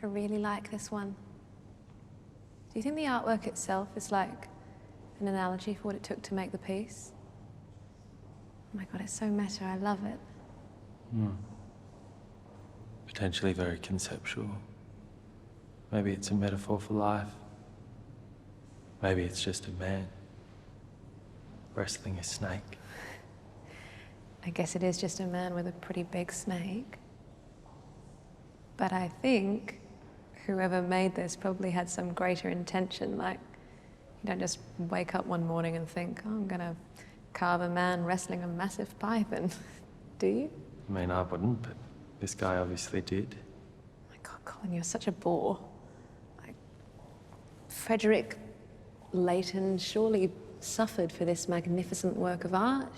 I really like this one. Do you think the artwork itself is like an analogy for what it took to make the piece? Oh my God, it's so meta, I love it. Potentially very conceptual. Maybe it's a metaphor for life. Maybe it's just a man wrestling a snake. I guess it is just a man with a pretty big snake. But I think whoever made this probably had some greater intention, like, you don't just wake up one morning and think, oh, I'm gonna carve a man wrestling a massive python, do you? I mean, I wouldn't, but this guy obviously did. Oh my God, Colin, you're such a bore. Like, Frederick Leighton surely suffered for this magnificent work of art.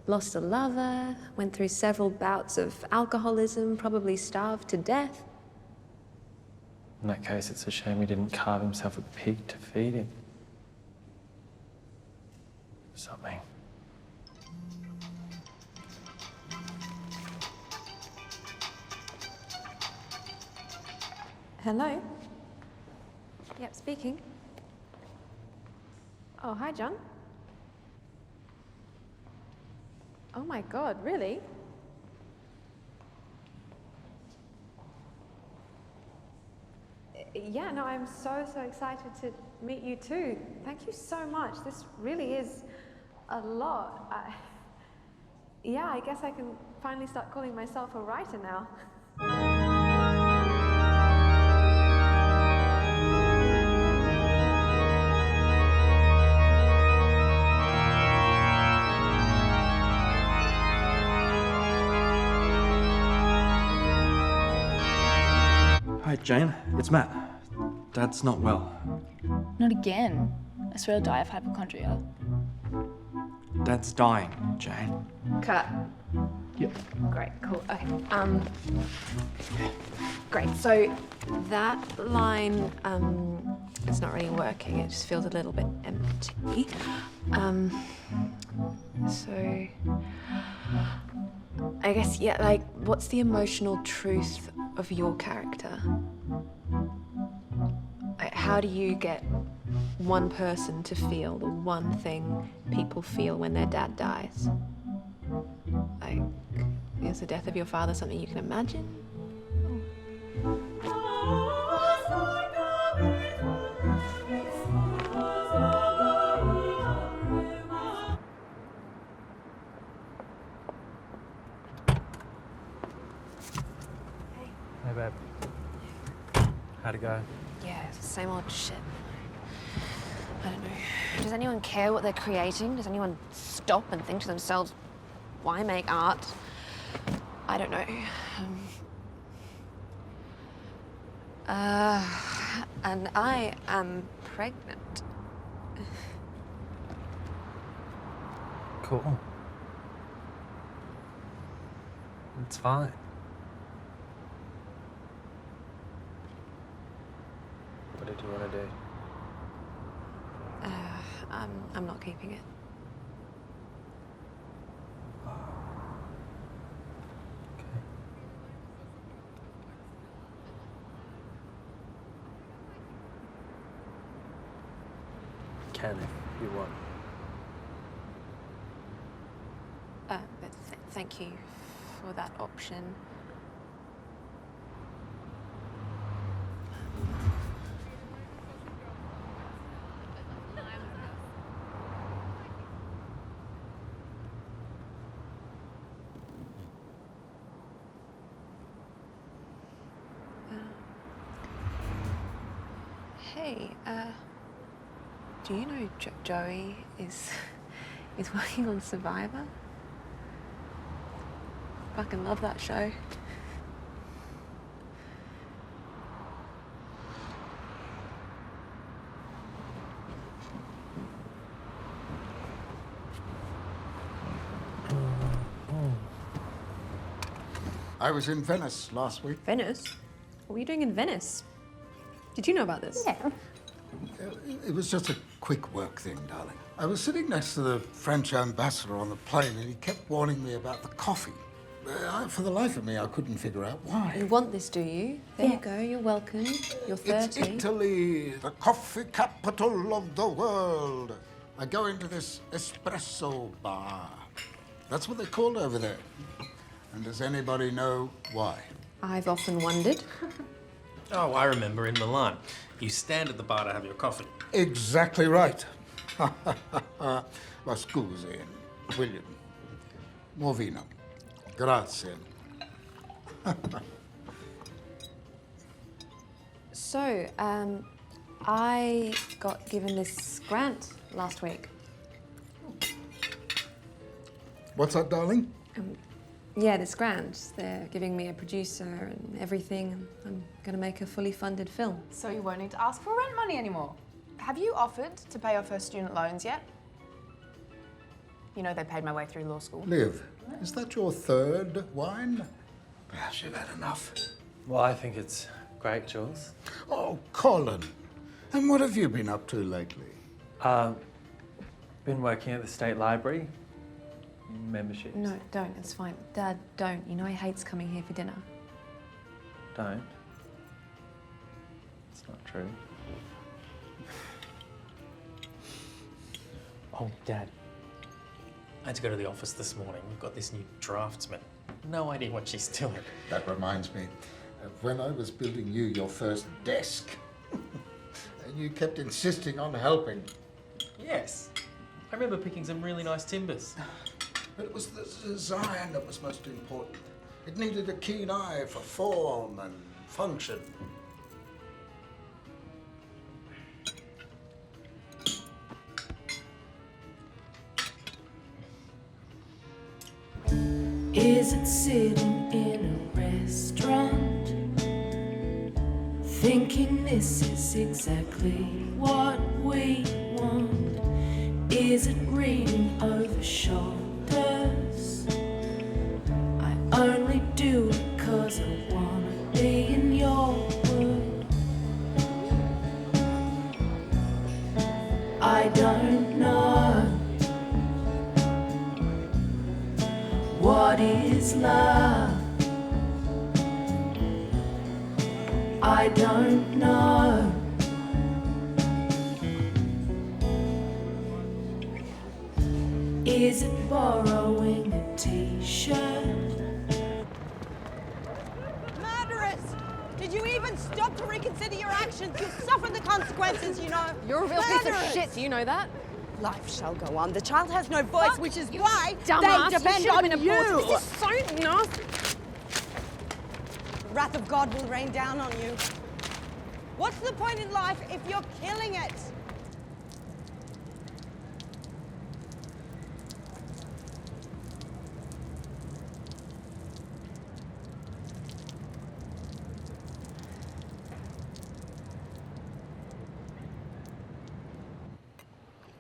Lost a lover, went through several bouts of alcoholism, probably starved to death. In that case, it's a shame he didn't carve himself a pig to feed him. Something. Hello? Yep, speaking. Oh, hi, John. Oh my God, really? Yeah, no, I'm so excited to meet you too. Thank you so much. This really is a lot. Yeah, I guess I can finally start calling myself a writer now. Hi, Jane. It's Matt. Dad's not well. Not again. I swear to die of hypochondria. Dad's dying, Jane. Cut. Yep. Great, cool. Okay. Great. So that line, it's not really working. It just feels a little bit empty. So I guess, yeah, like, what's the emotional truth of your character? Like, how do you get one person to feel the one thing people feel when their dad dies? Like, is the death of your father something you can imagine? Hey, babe. How'd it go? Yeah, it's the same old shit. I don't know. Does anyone care what they're creating? Does anyone stop and think to themselves, why make art? I don't know. And I am pregnant. Cool. It's fine. What did you want to do? I'm not keeping it. Okay. Can if you want. But thank you for that option. Hey, do you know Joey is working on Survivor? Fucking love that show. I was in Venice last week. Venice? What were you doing in Venice? Did you know about this? Yeah. It was just a quick work thing, darling. I was sitting next to the French ambassador on the plane, and he kept warning me about the coffee. For the life of me, I couldn't figure out why. You want this, do you? There you go, you're welcome. You're 30. It's Italy, the coffee capital of the world. I go into this espresso bar. That's what they're called over there. And does anybody know why? I've often wondered. Oh, I remember in Milan. You stand at the bar to have your coffee. Exactly right. Ma scusi, William. More vino. Grazie. So, I got given this grant last week. What's that, darling? Yeah, this grant. They're giving me a producer and everything. I'm going to make a fully funded film. So you won't need to ask for rent money anymore. Have you offered to pay off her student loans yet? You know they paid my way through law school. Liv, is that your third wine? Perhaps you've had enough. Well, I think it's great, Jules. Oh, Colin. And what have you been up to lately? Been working at the State Library. Memberships. No, don't. It's fine. Dad, don't. You know he hates coming here for dinner. Don't. It's not true. Oh, Dad. I had to go to the office this morning. We've got this new draftsman. No idea what she's doing. That reminds me, when I was building you your first desk, and you kept insisting on helping. Yes. I remember picking some really nice timbers. But it was the design that was most important. It needed a keen eye for form and function. Is it sitting in a restaurant, thinking this is exactly what we want? Is it reading over shoulders? I only do it 'cause I wanna be in your world. I don't know what is love. I don't know. Is it borrowing a t-shirt? Murderers! Did you even stop to reconsider your actions? You'll suffer the consequences, you know. You're a real piece of Murderers! shit. Do you know that? Life shall go on. The child has no voice, which is why Dumbass. they depend You should have on been you. aborted. This is so nasty. The wrath of God will rain down on you. What's the point in life if you're killing it?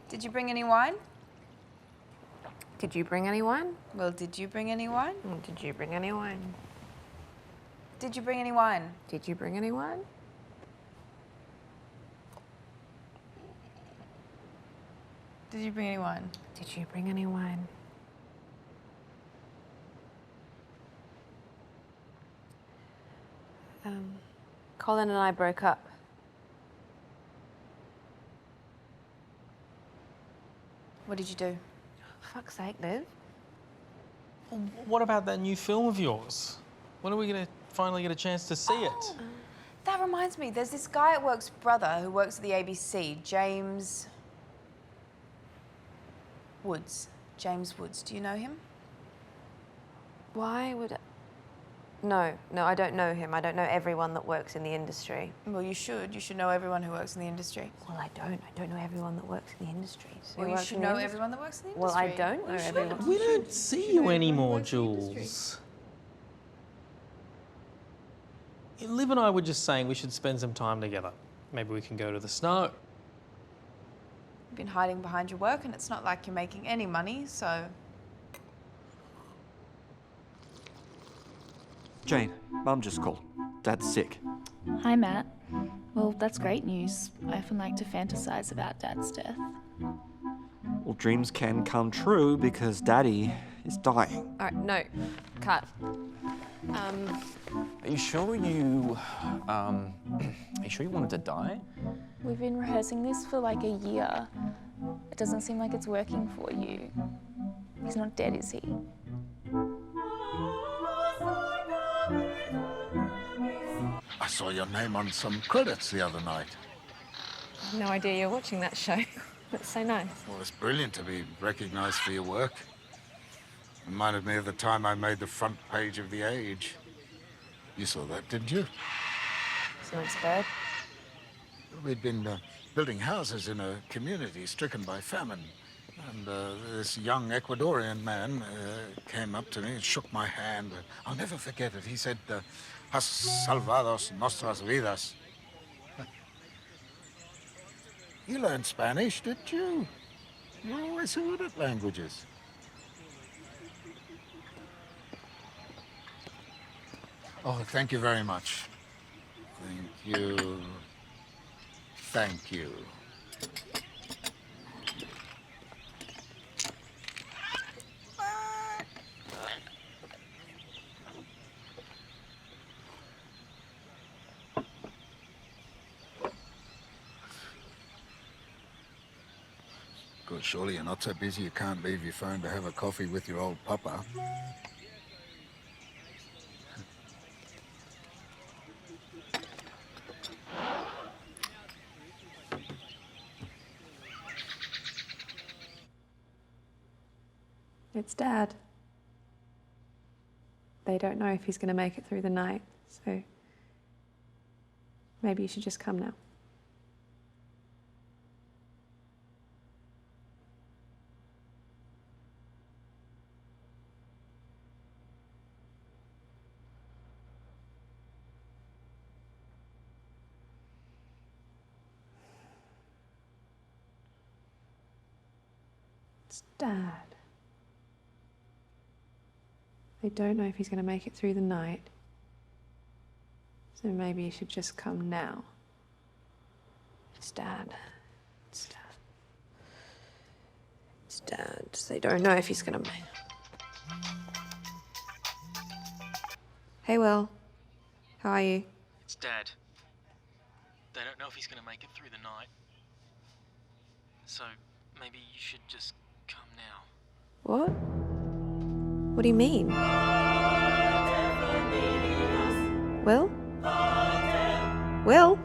Did you bring any wine? Did you bring any wine? Well, did you bring any wine? Did you bring any wine? Did you bring any wine? Did you bring any wine? Did you bring any wine? Did you bring any wine? Colin and I broke up. What did you do? Fuck's sake, Liv. Well, what about that new film of yours? When are we going to finally get a chance to see it? That reminds me, there's this guy at work's brother who works at the ABC, James Woods. James Woods, do you know him? Why would I... No, I don't know him. I don't know everyone that works in the industry. Well, you should. You should know everyone who works in the industry. Well, I don't know everyone that works in the industry. So Well, you should know everyone that works in the industry. Well, I don't know everyone. We don't see you anymore, Jules. Liv and I were just saying we should spend some time together. Maybe we can go to the snow. You've been hiding behind your work and it's not like you're making any money, so... Jane, Mum just called. Dad's sick. Hi, Matt. Well, that's great news. I often like to fantasize about Dad's death. Well, dreams can come true because Daddy He's dying. All right, no, cut. Are you sure are you sure you wanted to die? We've been rehearsing this for like a year. It doesn't seem like it's working for you. He's not dead, is he? I saw your name on some credits the other night. I had no idea you're watching that show. That's so nice. Well, it's brilliant to be recognized for your work. Reminded me of the time I made the front page of The Age. You saw that, didn't you? So inspired. We'd been building houses in a community stricken by famine. And this young Ecuadorian man came up to me and shook my hand. I'll never forget it. He said, "Has salvados nuestras vidas." You learned Spanish, did you? You're always good at languages. Oh, thank you very much. Thank you. Thank you. Good, surely you're not so busy you can't leave your phone to have a coffee with your old papa. It's Dad. They don't know if he's going to make it through the night, so maybe you should just come now. It's Dad. They don't know if he's going to make it through the night, so maybe you should just come now. It's Dad. It's Dad. It's Dad. They don't know if he's going to make it. Hey, Will. How are you? It's Dad. They don't know if he's going to make it through the night. So maybe you should just come now. What? What do you mean? Will? Will?